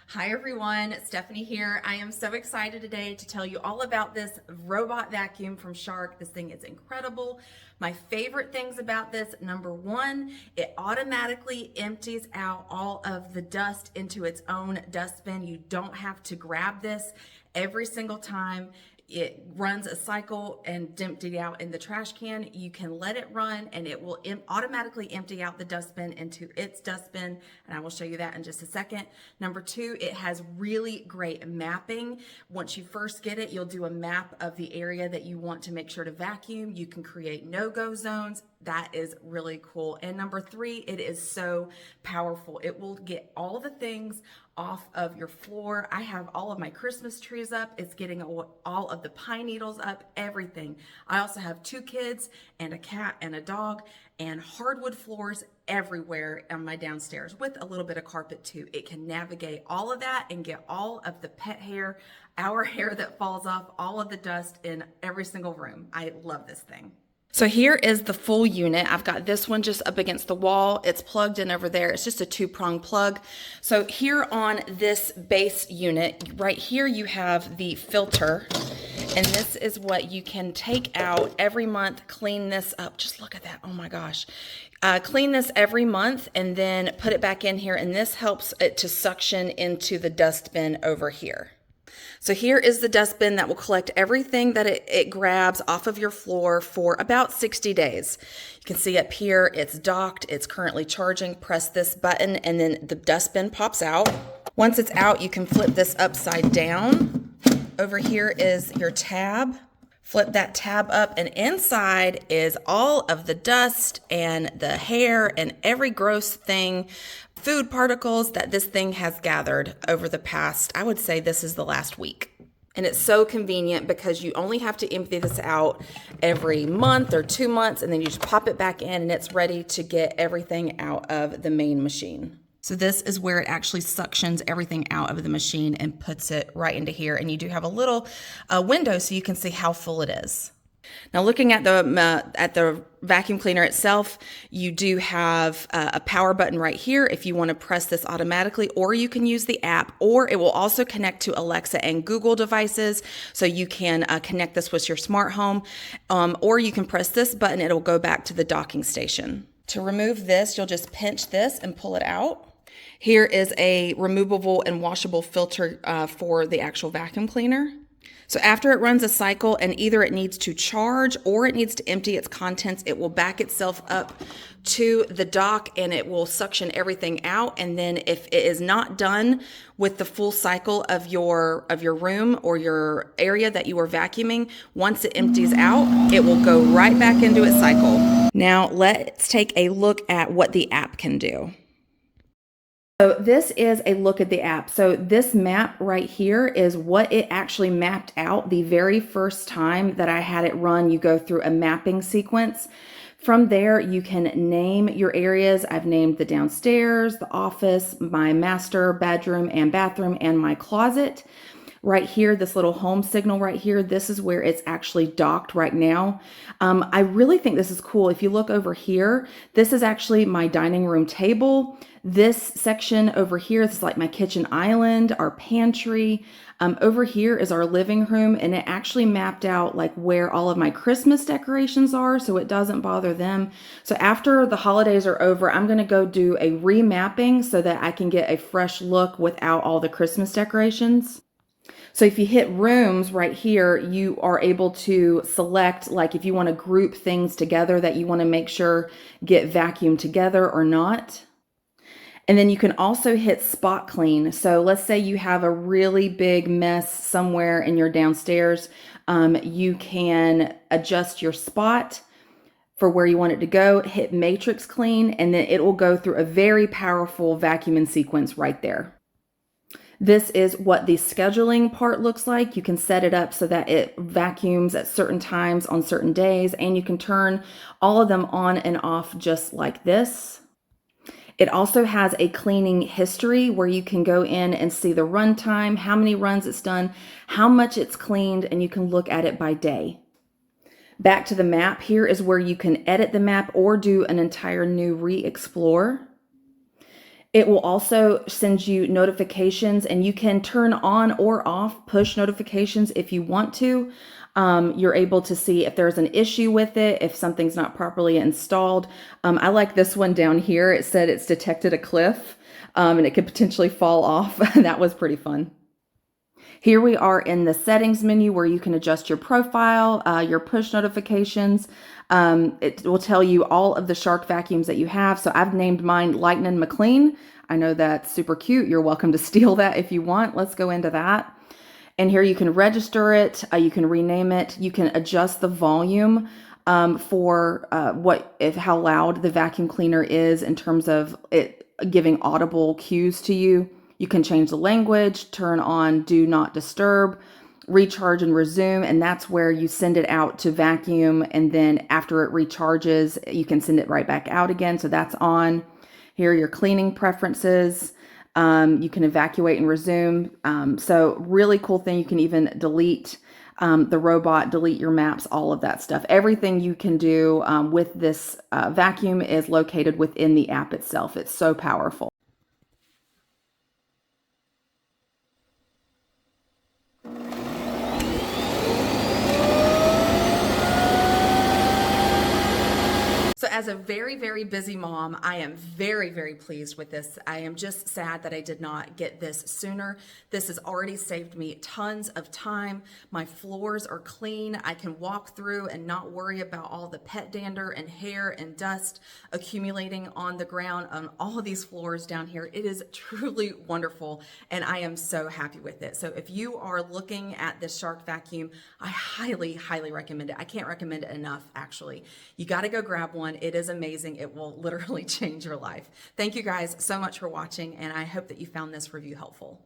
Hi everyone, Stephanie here. I am so excited today to tell you all about this robot vacuum from Shark. This thing is incredible. My favorite things about this, number one, it automatically empties out all of the dust into its own dustbin. You don't have to grab this every single time. It runs a cycle and empty out in the trash can. You can let it run and it will automatically empty out the dustbin into its dustbin. And I will show you that in just a second. Number two, it has really great mapping. Once you first get it, you'll do a map of the area that you want to make sure to vacuum. You can create no-go zones. That is really cool. And number three, it is so powerful. It will get all the things off of your floor. I have all of my Christmas trees up. It's getting all of the pine needles up, everything. I also have 2 kids and a cat and a dog and hardwood floors everywhere on my downstairs with a little bit of carpet too. It can navigate all of that and get all of the pet hair, our hair that falls off, all of the dust in every single room. I love this thing. So here is the full unit. I've got this one just up against the wall. It's plugged in over there. It's just a 2-prong plug. So here on this base unit, right here you have the filter. And this is what you can take out every month, clean this up. Just look at that, oh my gosh. Clean this every month and then put it back in here. And this helps it to suction into the dustbin over here. So here is the dustbin that will collect everything that it grabs off of your floor for about 60 days. You can see up here, it's docked, it's currently charging. Press this button and then the dustbin pops out. Once it's out, you can flip this upside down. Over here is your tab. Flip that tab up and inside is all of the dust and the hair and every gross thing, food particles that this thing has gathered over the past, I would say this is the last week. And it's so convenient because you only have to empty this out every month or 2 months and then you just pop it back in and it's ready to get everything out of the main machine. So this is where it actually suctions everything out of the machine and puts it right into here. And you do have a little window so you can see how full it is. Now looking at the vacuum cleaner itself, you do have a power button right here if you want to press this automatically, or you can use the app, or it will also connect to Alexa and Google devices. So you can connect this with your smart home, or you can press this button, it'll go back to the docking station. To remove this, you'll just pinch this and pull it out. Here is a removable and washable filter for the actual vacuum cleaner. So after it runs a cycle and either it needs to charge or it needs to empty its contents, it will back itself up to the dock and it will suction everything out. And then if it is not done with the full cycle of your room or your area that you are vacuuming, once it empties out, it will go right back into its cycle. Now let's take a look at what the app can do. So this is a look at the app. So this map right here is what it actually mapped out the very first time that I had it run. You go through a mapping sequence. From there, you can name your areas. I've named the downstairs, the office, my master bedroom and bathroom, and my closet. Right here, this little home signal right here, this is where it's actually docked right now. I really think this is cool. If you look over here, this is actually my dining room table. This section over here, this is like my kitchen island, our pantry. Over here is our living room, and it actually mapped out like where all of my Christmas decorations are, so it doesn't bother them. So after the holidays are over, I'm gonna go do a remapping so that I can get a fresh look without all the Christmas decorations. So if you hit rooms right here, you are able to select, like if you want to group things together that you want to make sure get vacuumed together or not. And then you can also hit spot clean. So let's say you have a really big mess somewhere in your downstairs. You can adjust your spot for where you want it to go, hit matrix clean, and then it will go through a very powerful vacuuming sequence right there. This is what the scheduling part looks like. You can set it up so that it vacuums at certain times on certain days, and you can turn all of them on and off just like this. It also has a cleaning history where you can go in and see the run time, how many runs it's done, how much it's cleaned, and you can look at it by day. Back to the map, here is where you can edit the map or do an entire new re-explore. It will also send you notifications, and you can turn on or off push notifications if you want to. You're able to see if there's an issue with it, if something's not properly installed. I like this one down here. It said it's detected a cliff, and it could potentially fall off. That was pretty fun. Here we are in the settings menu where you can adjust your profile, your push notifications. It will tell you all of the Shark vacuums that you have. So I've named mine Lightning McLean. I know that's super cute. You're welcome to steal that if you want. Let's go into that. And here you can register it. You can rename it. You can adjust the volume for how loud the vacuum cleaner is in terms of it giving audible cues to you. You can change the language, turn on do not disturb, recharge and resume, and that's where you send it out to vacuum, and then after it recharges, you can send it right back out again. So that's on. Here are your cleaning preferences. You can evacuate and resume. So really cool thing. You can even delete the robot, delete your maps, all of that stuff. Everything you can do with this vacuum is located within the app itself. It's so powerful. So as a very, very busy mom, I am very, very pleased with this. I am just sad that I did not get this sooner. This has already saved me tons of time. My floors are clean. I can walk through and not worry about all the pet dander and hair and dust accumulating on the ground on all of these floors down here. It is truly wonderful, and I am so happy with it. So if you are looking at this Shark vacuum, I highly, highly recommend it. I can't recommend it enough, actually. You got to go grab one. It is amazing. It will literally change your life. Thank you guys so much for watching, and I hope that you found this review helpful.